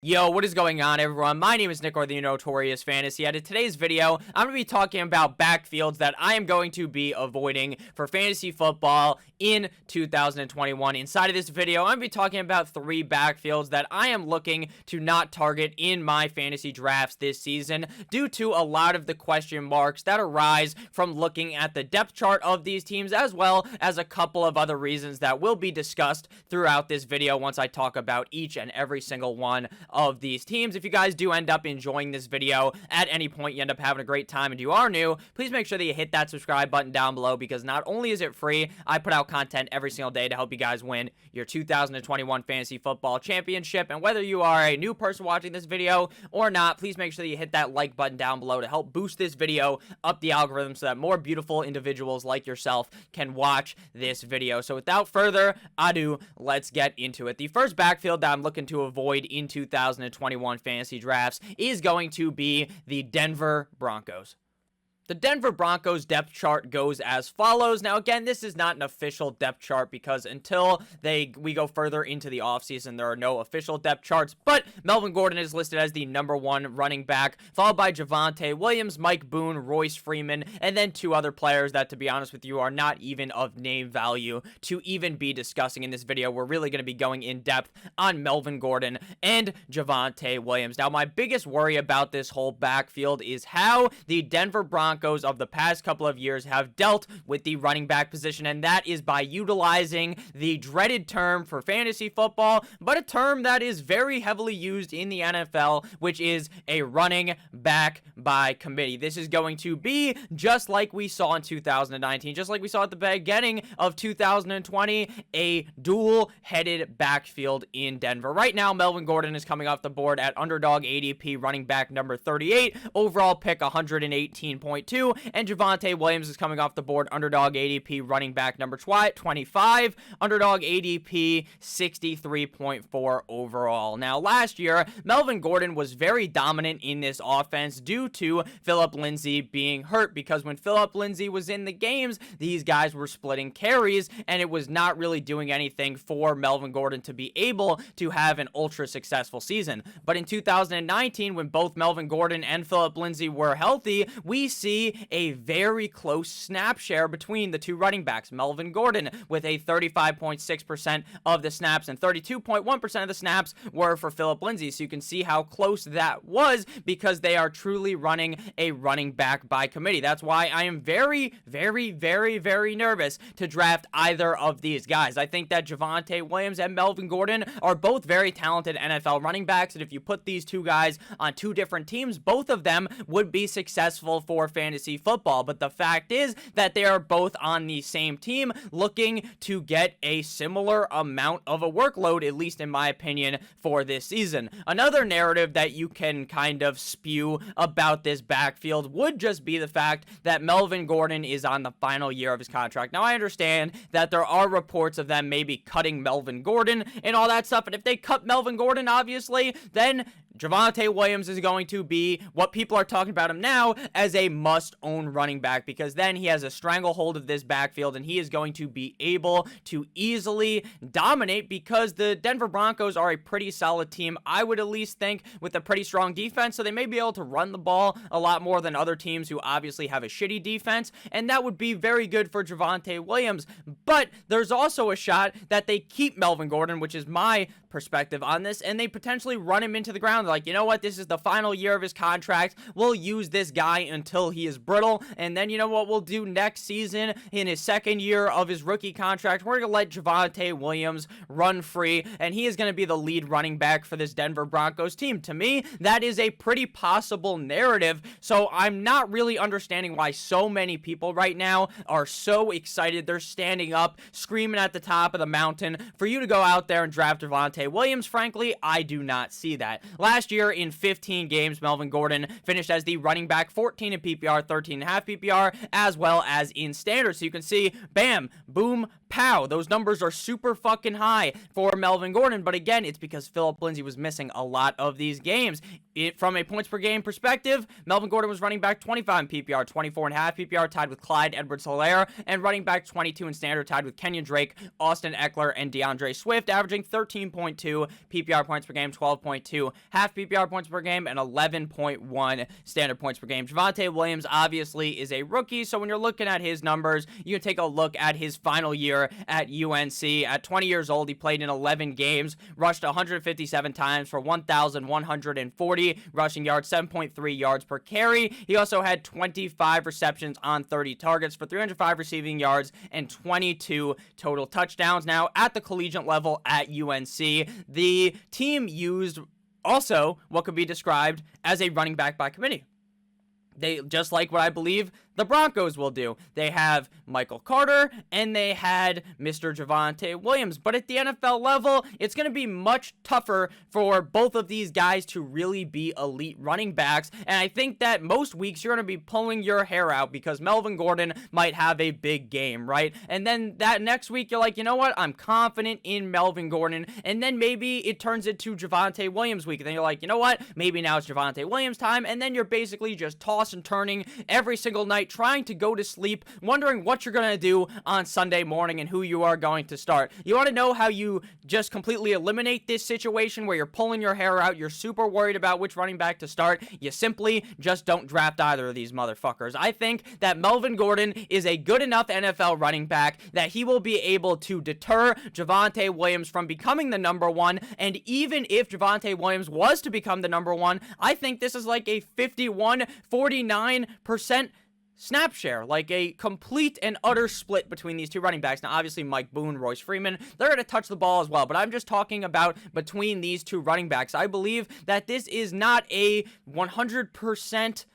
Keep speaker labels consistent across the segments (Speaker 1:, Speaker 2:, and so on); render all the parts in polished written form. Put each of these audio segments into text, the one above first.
Speaker 1: Yo, what is going on, everyone? My name is Nick, or the Notorious Fantasy, and in today's video, I'm going to be talking about backfields that I am going to be avoiding for fantasy football in 2021. Inside of this video, I'm going to be talking about 3 backfields that I am looking to not target in my fantasy drafts this season due to a lot of the question marks that arise from looking at the depth chart of these teams, as well as a couple of other reasons that will be discussed throughout this video once I talk about each and every single one of these teams. If you guys do end up enjoying this video at any point, you end up having a great time, and you are new, please make sure that you hit that subscribe button down below, because not only is it free, I put out content every single day to help you guys win your 2021 fantasy football championship. And whether you are a new person watching this video or not, please make sure that you hit that like button down below to help boost this video up the algorithm so that more beautiful individuals like yourself can watch this video. So without further ado, let's get into it. The first backfield that I'm looking to avoid in 2021 fantasy drafts is going to be the Denver Broncos. The Denver Broncos depth chart goes as follows. Now, again, this is not an official depth chart because until we go further into the offseason, there are no official depth charts. But Melvin Gordon is listed as the #1 running back, followed by Javonte Williams, Mike Boone, Royce Freeman, and then 2 other players that, to be honest with you, are not even of name value to even be discussing in this video. We're really going to be going in depth on Melvin Gordon and Javonte Williams. Now, my biggest worry about this whole backfield is how the Denver Broncos of the past couple of years have dealt with the running back position, and that is by utilizing the dreaded term for fantasy football, but a term that is very heavily used in the NFL, which is a running back by committee. This is going to be just like we saw in 2019, just like we saw at the beginning of 2020, a dual-headed backfield in Denver. Right now, Melvin Gordon is coming off the board at underdog ADP running back number 38, overall pick 118.2, and Javonte Williams is coming off the board underdog ADP running back number 25, underdog ADP 63.4 overall. Now, last year, Melvin Gordon was very dominant in this offense due to Phillip Lindsay being hurt, because when Phillip Lindsay was in the games, these guys were splitting carries, and it was not really doing anything for Melvin Gordon to be able to have an ultra successful season. But in 2019, when both Melvin Gordon and Phillip Lindsay were healthy, we see a very close snap share between the 2 running backs. Melvin Gordon with a 35.6% of the snaps, and 32.1% of the snaps were for Phillip Lindsay. So you can see how close that was, because they are truly running a running back by committee. That's why I am very, very, very, very nervous to draft either of these guys. I think that Javonte Williams and Melvin Gordon are both very talented NFL running backs, and if you put these 2 guys on 2 different teams, both of them would be successful for fantasy football. But the fact is that they are both on the same team looking to get a similar amount of a workload, at least in my opinion, for this season. Another narrative that you can kind of spew about this backfield would just be the fact that Melvin Gordon is on the final year of his contract. Now, I understand that there are reports of them maybe cutting Melvin Gordon and all that stuff, and if they cut Melvin Gordon, obviously, then Javonte Williams is going to be what people are talking about him now as a must-own running back, because then he has a stranglehold of this backfield, and he is going to be able to easily dominate, because the Denver Broncos are a pretty solid team, I would at least think, with a pretty strong defense, so they may be able to run the ball a lot more than other teams who obviously have a shitty defense, and that would be very good for Javonte Williams. But there's also a shot that they keep Melvin Gordon, which is my perspective on this, and they potentially run him into the ground. Like, you know what, this is the final year of his contract, we'll use this guy until he is brittle, and then you know what we'll do next season in his second year of his rookie contract, we're going to let Javonte Williams run free, and he is going to be the lead running back for this Denver Broncos team. To me, that is a pretty possible narrative, so I'm not really understanding why so many people right now are so excited. They're standing up, screaming at the top of the mountain for you to go out there and draft Javonte Williams. Frankly, I do not see that. Last year, in 15 games, Melvin Gordon finished as the running back, 14 in PPR, 13.5 PPR, as well as in standard. So you can see, bam, boom, pow, those numbers are super fucking high for Melvin Gordon. But again, it's because Phillip Lindsay was missing a lot of these games. From a points per game perspective, Melvin Gordon was running back 25 in PPR, 24.5 PPR, tied with Clyde Edwards-Helaire, and running back 22 in standard, tied with Kenyon Drake, Austin Eckler, and DeAndre Swift, averaging 13.2 12.2 PPR points per game, 12.2 half PPR points per game, and 11.1 standard points per game. Javonte Williams obviously is a rookie, so when you're looking at his numbers, you can take a look at his final year at UNC. At 20 years old, he played in 11 games, rushed 157 times for 1,140 rushing yards, 7.3 yards per carry. He also had 25 receptions on 30 targets for 305 receiving yards and 22 total touchdowns. Now, at the collegiate level at UNC, the team used also what could be described as a running back by committee. They, just like what I believe the Broncos will do. They have Michael Carter, and they had Mr. Javonte Williams. But at the NFL level, it's going to be much tougher for both of these guys to really be elite running backs. And I think that most weeks you're going to be pulling your hair out because Melvin Gordon might have a big game, right? And then that next week, you're like, you know what? I'm confident in Melvin Gordon. And then maybe it turns into Javonte Williams week. And then you're like, you know what? Maybe now it's Javonte Williams time. And then you're basically just tossing and turning every single night, trying to go to sleep, wondering what you're going to do on Sunday morning and who you are going to start. You want to know how you just completely eliminate this situation where you're pulling your hair out, you're super worried about which running back to start? You simply just don't draft either of these motherfuckers. I think that Melvin Gordon is a good enough NFL running back that he will be able to deter Javonte Williams from becoming the number one, and even if Javonte Williams was to become the number one, I think this is like a 51-49% snap share, like a complete and utter split between these two running backs. Now, obviously, Mike Boone, Royce Freeman, they're going to touch the ball as well, but I'm just talking about between these two running backs. I believe that this is not a 100%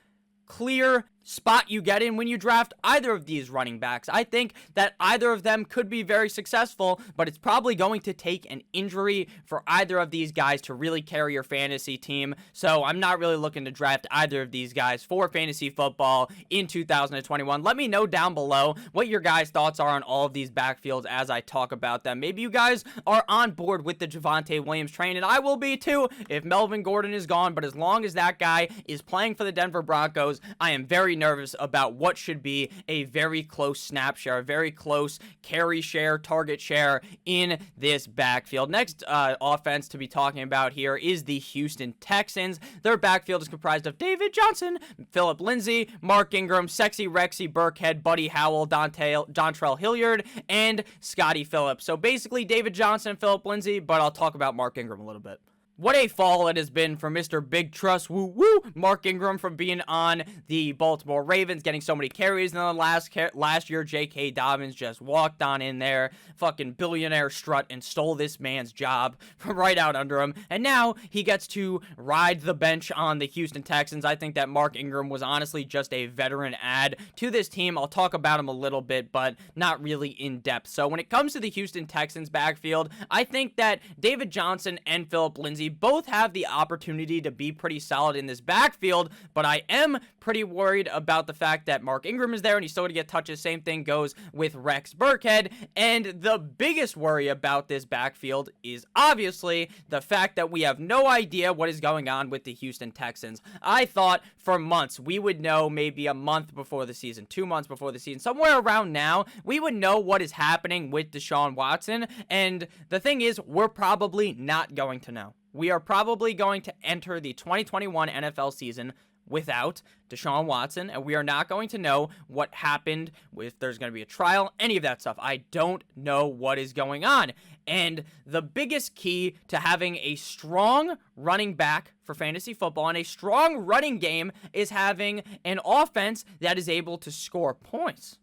Speaker 1: clear spot you get in when you draft either of these running backs. I think that either of them could be very successful, but it's probably going to take an injury for either of these guys to really carry your fantasy team. So I'm not really looking to draft either of these guys for fantasy football in 2021. Let me know down below what your guys' thoughts are on all of these backfields as I talk about them. Maybe you guys are on board with the Javonte Williams train, and I will be too if Melvin Gordon is gone, but as long as that guy is playing for the Denver Broncos, I am very nervous about what should be a very close snap share, a very close carry share, target share in this backfield. Next offense to be talking about here is the Houston Texans. Their backfield is comprised of David Johnson, Phillip Lindsay, Mark Ingram, Sexy Rexy Burkhead, Buddy Howell, Dontrell Hilliard, and Scotty Phillips. So basically David Johnson and Phillip Lindsay, but I'll talk about Mark Ingram a little bit. What a fall it has been for Mr. Big Trust, woo, Mark Ingram, from being on the Baltimore Ravens, getting so many carries. And then last year, J.K. Dobbins just walked on in there, fucking billionaire strut, and stole this man's job from right out under him. And now he gets to ride the bench on the Houston Texans. I think that Mark Ingram was honestly just a veteran add to this team. I'll talk about him a little bit, but not really in depth. So when it comes to the Houston Texans backfield, I think that David Johnson and Phillip Lindsay both have the opportunity to be pretty solid in this backfield, but I am pretty worried about the fact that Mark Ingram is there and he's still going to get touches. Same thing goes with Rex Burkhead, and the biggest worry about this backfield is obviously the fact that we have no idea what is going on with the Houston Texans. I thought for months we would know, maybe a month before the season, 2 months before the season, somewhere around now, we would know what is happening with Deshaun Watson, and the thing is, we're probably not going to know. We are probably going to enter the 2021 NFL season without Deshaun Watson, and we are not going to know what happened, if there's going to be a trial, any of that stuff. I don't know what is going on. And the biggest key to having a strong running back for fantasy football and a strong running game is having an offense that is able to score points.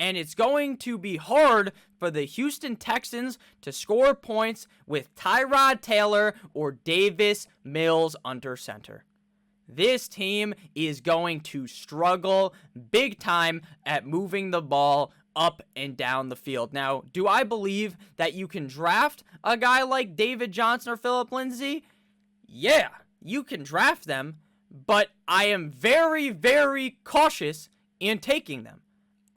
Speaker 1: And it's going to be hard for the Houston Texans to score points with Tyrod Taylor or Davis Mills under center. This team is going to struggle big time at moving the ball up and down the field. Now, do I believe that you can draft a guy like David Johnson or Phillip Lindsay? Yeah, you can draft them, but I am very, very cautious in taking them.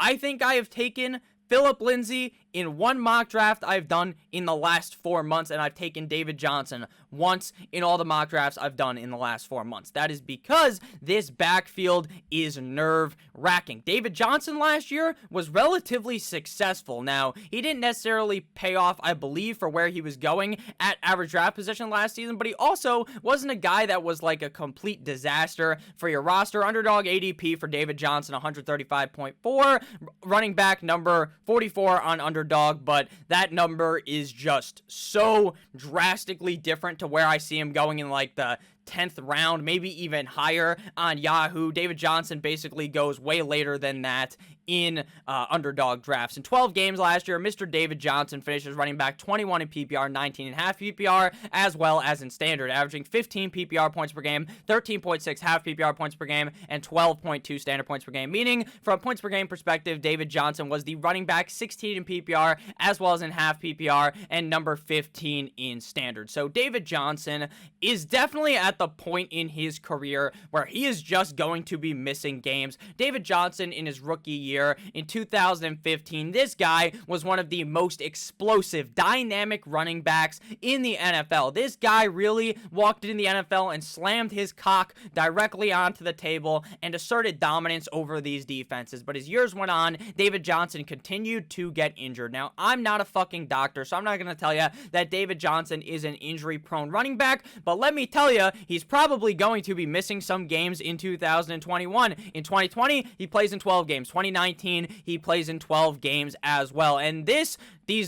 Speaker 1: I think I have taken Phillip Lindsay in one mock draft I've done in the last 4 months, and I've taken David Johnson once in all the mock drafts I've done in the last 4 months. That is because this backfield is nerve-wracking. David Johnson last year was relatively successful. Now, he didn't necessarily pay off, I believe, for where he was going at average draft position last season, but he also wasn't a guy that was like a complete disaster for your roster. Underdog ADP for David Johnson, 135.4, running back number 44 on Underdog, but that number is just so drastically different to where I see him going in like the 10th round, maybe even higher on Yahoo. David Johnson basically goes way later than that in Underdog drafts. In 12 games last year, Mr. David Johnson finishes running back 21 in PPR, 19.5 PPR, as well as in standard, averaging 15 PPR points per game, 13.6 half PPR points per game, and 12.2 standard points per game. Meaning, from a points per game perspective, David Johnson was the running back 16 in PPR, as well as in half PPR, and number 15 in standard. So David Johnson is definitely at the point in his career where he is just going to be missing games. David Johnson in his rookie year in 2015, this guy was one of the most explosive, dynamic running backs in the NFL. This guy really walked in the NFL and slammed his cock directly onto the table and asserted dominance over these defenses. But as years went on, David Johnson continued to get injured. Now, I'm not a fucking doctor, so I'm not going to tell you that David Johnson is an injury-prone running back, but let me tell you, he's probably going to be missing some games in 2021. In 2020, he plays in 12 games. 2019, he plays in 12 games as well. And these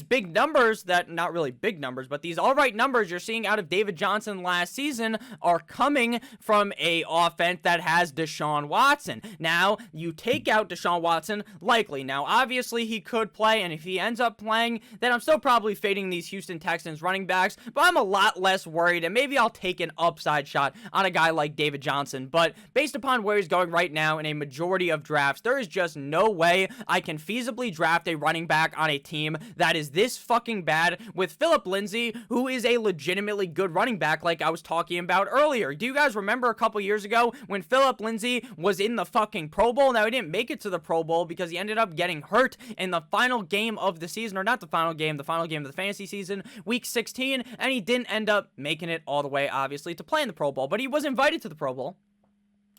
Speaker 1: big numbers that, not really big numbers, but these all right numbers you're seeing out of David Johnson last season are coming from a offense that has Deshaun Watson. Now, you take out Deshaun Watson, likely. Now, obviously, he could play, and if he ends up playing, then I'm still probably fading these Houston Texans running backs, but I'm a lot less worried, and maybe I'll take an upside shot on a guy like David Johnson. But based upon where he's going right now in a majority of drafts, there is just no way I can feasibly draft a running back on a team that is this fucking bad with Phillip Lindsay, who is a legitimately good running back like I was talking about earlier. Do you guys remember a couple years ago when Phillip Lindsay was in the fucking Pro Bowl? Now, he didn't make it to the Pro Bowl because he ended up getting hurt in the final game of the season, or not the final game of the fantasy season, week 16, and he didn't end up making it all the way, obviously, to play in the Pro Bowl, but he was invited to the Pro Bowl.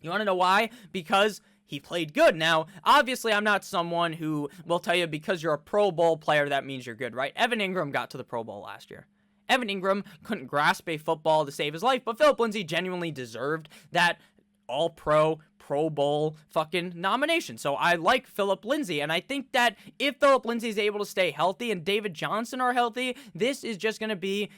Speaker 1: You want to know why? Because he played good. Now, obviously, I'm not someone who will tell you because you're a Pro Bowl player, that means you're good, right? Evan Ingram got to the Pro Bowl last year. Evan Ingram couldn't grasp a football to save his life, but Phillip Lindsay genuinely deserved that All-Pro, Pro Bowl fucking nomination. So I like Phillip Lindsay, and I think that if Phillip Lindsay is able to stay healthy and David Johnson are healthy, this is just going to be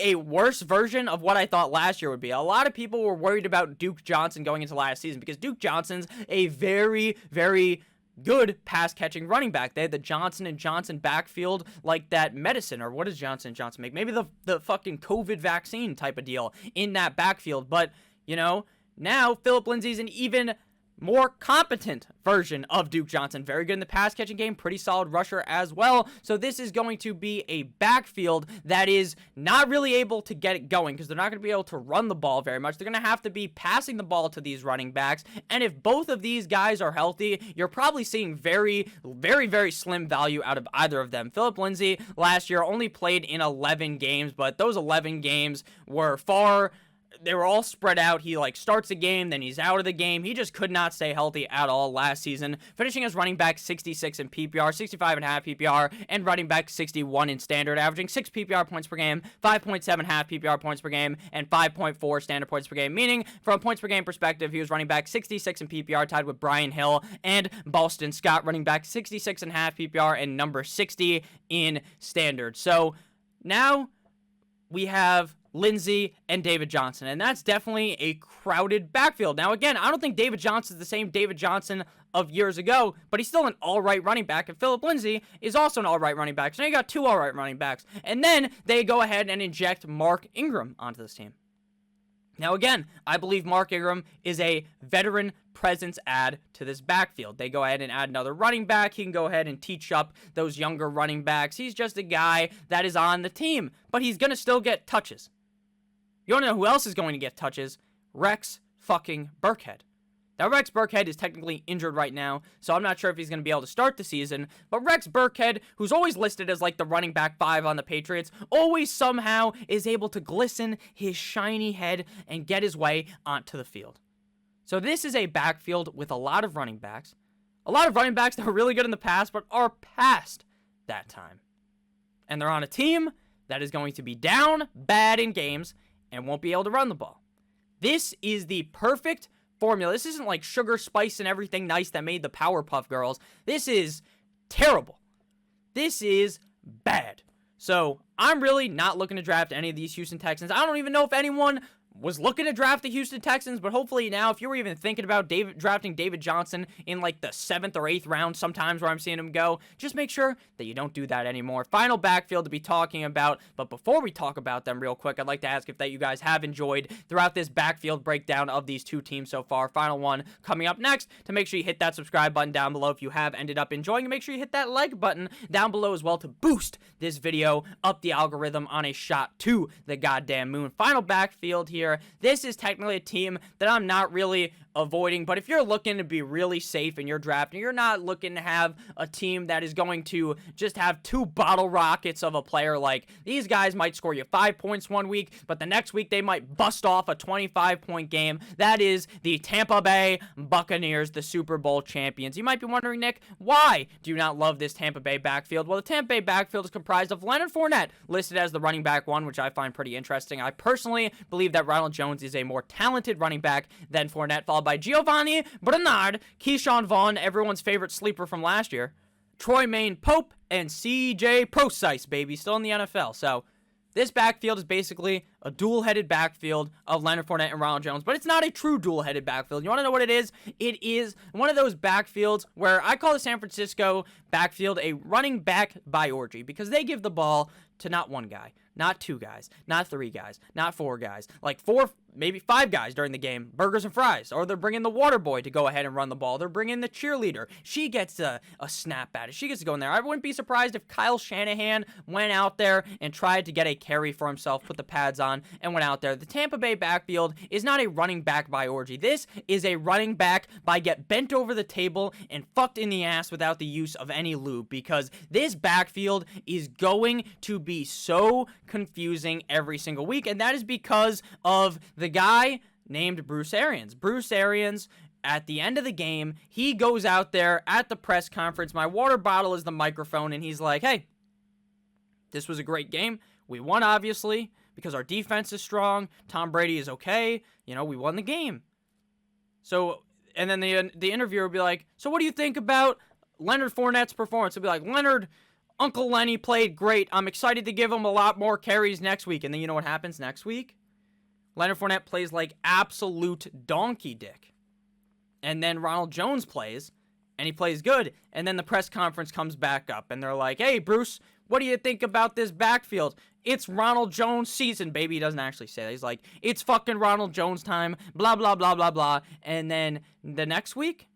Speaker 1: a worse version of what I thought last year would be. A lot of people were worried about Duke Johnson going into last season because Duke Johnson's a very, very good pass-catching running back. They had the Johnson & Johnson backfield like that medicine, or what does Johnson & Johnson make? Maybe the fucking COVID vaccine type of deal in that backfield. But, you know, now Phillip Lindsay's an even more competent version of Duke Johnson. Very good in the pass-catching game, pretty solid rusher as well. So this is going to be a backfield that is not really able to get it going because they're not going to be able to run the ball very much. They're going to have to be passing the ball to these running backs. And if both of these guys are healthy, you're probably seeing very, very, very slim value out of either of them. Phillip Lindsay last year only played in 11 games, but those 11 games were they were all spread out. He starts a game, then he's out of the game. He just could not stay healthy at all last season, finishing as running back 66 in PPR, 65.5 PPR, and running back 61 in standard, averaging 6 PPR points per game, 5.7 half PPR points per game, and 5.4 standard points per game, meaning from a points per game perspective, he was running back 66 in PPR, tied with Brian Hill and Boston Scott, running back 66.5 PPR and number 60 in standard. So now we have Lindsay and David Johnson, and that's definitely a crowded backfield. Now, again, I don't think David Johnson is the same David Johnson of years ago, but he's still an all-right running back, and Phillip Lindsay is also an all-right running back. So now you got two all-right running backs, and then they go ahead and inject Mark Ingram onto this team. Now, again, I believe Mark Ingram is a veteran presence add to this backfield. They go ahead and add another running back. He can go ahead and teach up those younger running backs. He's just a guy that is on the team, but he's going to still get touches. You want to know who else is going to get touches? Rex fucking Burkhead. Now, Rex Burkhead is technically injured right now, so I'm not sure if he's going to be able to start the season. But Rex Burkhead, who's always listed as like the running back 5 on the Patriots, always somehow is able to glisten his shiny head and get his way onto the field. So this is a backfield with a lot of running backs. A lot of running backs that were really good in the past, but are past that time. And they're on a team that is going to be down bad in games and won't be able to run the ball. This is the perfect formula. This isn't like sugar, spice, and everything nice that made the Powerpuff Girls. This is terrible. This is bad. So I'm really not looking to draft any of these Houston Texans. I don't even know if anyone was looking to draft the Houston Texans, but hopefully now, if you were even thinking about drafting David Johnson in like the 7th or 8th round sometimes where I'm seeing him go, just make sure that you don't do that anymore. Final backfield to be talking about, but before we talk about them real quick, I'd like to ask if that you guys have enjoyed throughout this backfield breakdown of these two teams so far. Final one coming up next, to make sure you hit that subscribe button down below if you have ended up enjoying, and make sure you hit that like button down below as well to boost this video up the algorithm on a shot to the goddamn moon. Final backfield here. This is technically a team that I'm not really avoiding, but if you're looking to be really safe in your draft and you're not looking to have a team that is going to just have 2 bottle rockets of a player, like these guys might score you 5 points one week, but the next week they might bust off a 25-point game. That is the Tampa Bay Buccaneers, the Super Bowl champions. You might be wondering, Nick, why do you not love this Tampa Bay backfield? Well, the Tampa Bay backfield is comprised of Leonard Fournette, listed as the running back 1, which I find pretty interesting. I personally believe that Ronald Jones is a more talented running back than Fournette, followed by Giovanni Bernard, Keyshawn Vaughn, everyone's favorite sleeper from last year, Troy Maine Pope, and CJ Prosise, baby, still in the NFL. So this backfield is basically a dual-headed backfield of Leonard Fournette and Ronald Jones, but it's not a true dual-headed backfield. You want to know what it is? It is one of those backfields where I call the San Francisco backfield a running back by orgy, because they give the ball to not one guy, not 2 guys, not 3 guys, not 4 guys, like 4, maybe 5 guys during the game, burgers and fries, or they're bringing the water boy to go ahead and run the ball. They're bringing the cheerleader. She gets a snap at it. She gets to go in there. I wouldn't be surprised if Kyle Shanahan went out there and tried to get a carry for himself, put the pads on, and went out there. The Tampa Bay backfield is not a running back by orgy. This is a running back by get bent over the table and fucked in the ass without the use of any lube, because this backfield is going to be so confusing every single week, and that is because of the guy named Bruce Arians. Bruce Arians, at the end of the game, he goes out there at the press conference, my water bottle is the microphone, and he's like, hey, this was a great game. We won, obviously, because our defense is strong. Tom Brady is okay. You know, we won the game. So, and then the interviewer would be like, so what do you think about Leonard Fournette's performance? He'll be like, Leonard, Uncle Lenny played great. I'm excited to give him a lot more carries next week. And then you know what happens next week? Leonard Fournette plays like absolute donkey dick. And then Ronald Jones plays, and he plays good. And then the press conference comes back up, and they're like, hey, Bruce, what do you think about this backfield? It's Ronald Jones season, baby. He doesn't actually say that. He's like, it's fucking Ronald Jones time, blah, blah, blah, blah, blah. And then the next week,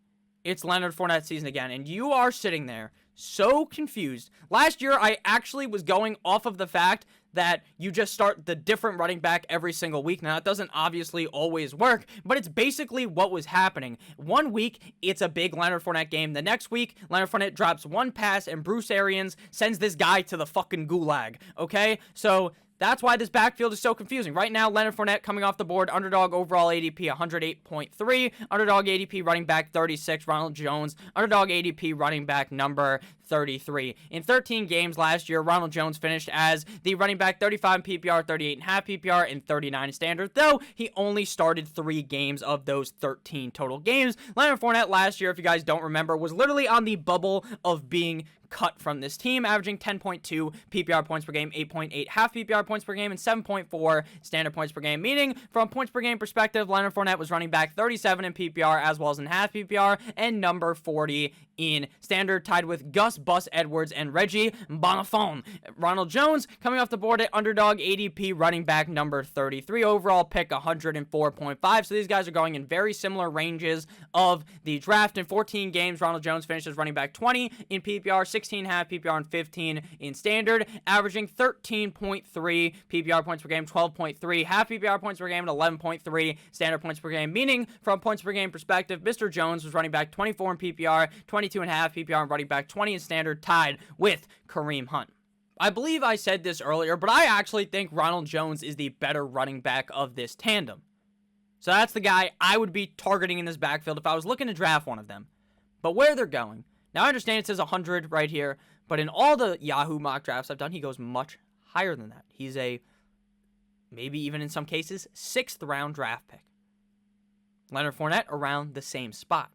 Speaker 1: it's Leonard Fournette season again. And you are sitting there so confused. Last year, I actually was going off of the fact that you just start the different running back every single week. Now, it doesn't obviously always work, but it's basically what was happening. One week, it's a big Leonard Fournette game. The next week, Leonard Fournette drops one pass, and Bruce Arians sends this guy to the fucking gulag, okay? So that's why this backfield is so confusing. Right now, Leonard Fournette coming off the board, underdog overall ADP 108.3, underdog ADP running back 36, Ronald Jones, underdog ADP running back number 33. In 13 games last year, Ronald Jones finished as the running back 35 in PPR, 38.5 PPR, and 39 in standard, though he only started 3 games of those 13 total games. Leonard Fournette last year, if you guys don't remember, was literally on the bubble of being cut from this team, averaging 10.2 PPR points per game, 8.8 half PPR points per game, and 7.4 standard points per game, meaning from points per game perspective, Leonard Fournette was running back 37 in PPR as well as in half PPR, and number 40 in standard, tied with Gus Bus Edwards and Reggie Bonifon. Ronald Jones coming off the board at underdog ADP running back number 33, overall pick 104.5. So these guys are going in very similar ranges of the draft. In 14 games, Ronald Jones finishes running back 20 in PPR, 16.5 PPR, and 15 in standard, averaging 13.3 PPR points per game, 12.3 half PPR points per game, and 11.3 standard points per game. Meaning, from a points per game perspective, Mr. Jones was running back 24 in PPR, 22.5 PPR, and running back 20 in standard, tied with Kareem Hunt. I believe I said this earlier, but I actually think Ronald Jones is the better running back of this tandem. So that's the guy I would be targeting in this backfield if I was looking to draft one of them. But where they're going, now I understand it says 100 right here, but in all the Yahoo mock drafts I've done, he goes much higher than that. He's a, maybe even in some cases, 6th round draft pick. Leonard Fournette around the same spot.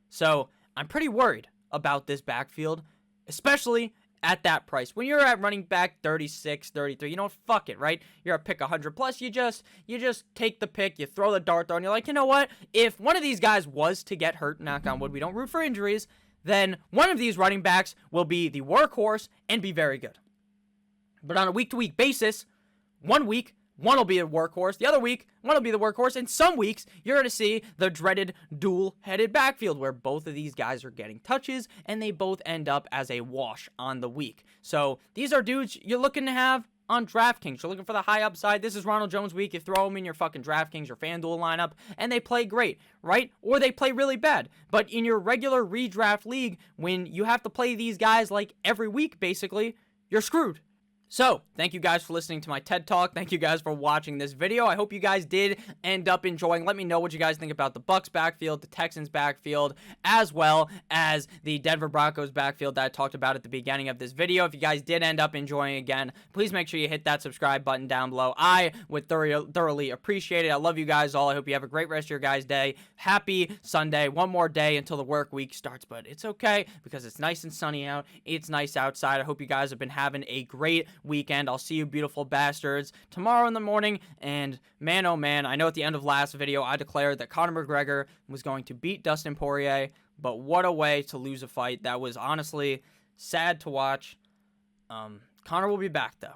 Speaker 1: So I'm pretty worried about this backfield, especially at that price. When you're at running back 36, 33, you know, fuck it, right? You're at pick 100 plus, you just take the pick, you throw the dart there, and you're like, you know what? If one of these guys was to get hurt, knock on wood, we don't root for injuries, then one of these running backs will be the workhorse and be very good. But on a week-to-week basis, 1 week, one will be a workhorse. The other week, one will be the workhorse. And some weeks, you're going to see the dreaded dual-headed backfield where both of these guys are getting touches and they both end up as a wash on the week. So these are dudes you're looking to have on DraftKings. You're looking for the high upside. This is Ronald Jones week. You throw them in your fucking DraftKings or FanDuel lineup and they play great, right? Or they play really bad. But in your regular redraft league, when you have to play these guys like every week, basically, you're screwed. So, thank you guys for listening to my TED Talk. Thank you guys for watching this video. I hope you guys did end up enjoying. Let me know what you guys think about the Bucs backfield, the Texans backfield, as well as the Denver Broncos backfield that I talked about at the beginning of this video. If you guys did end up enjoying again, please make sure you hit that subscribe button down below. I would thoroughly appreciate it. I love you guys all. I hope you have a great rest of your guys' day. Happy Sunday. One more day until the work week starts, but it's okay because it's nice and sunny out. It's nice outside. I hope you guys have been having a great weekend. I'll see you beautiful bastards tomorrow in the morning. And man, oh man, I know at the end of last video I declared that Conor McGregor was going to beat Dustin Poirier, but what a way to lose a fight. That was honestly sad to watch. Conor will be back though.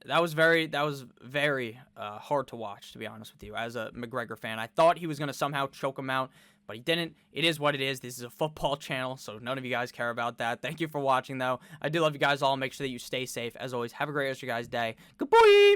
Speaker 1: That was very hard to watch, to be honest with you, as a McGregor fan. I thought he was going to somehow choke him out, but he didn't. It is what it is. This is a football channel, so none of you guys care about that. Thank you for watching, though. I do love you guys all. Make sure that you stay safe. As always, have a great rest of your guys' day. Goodbye!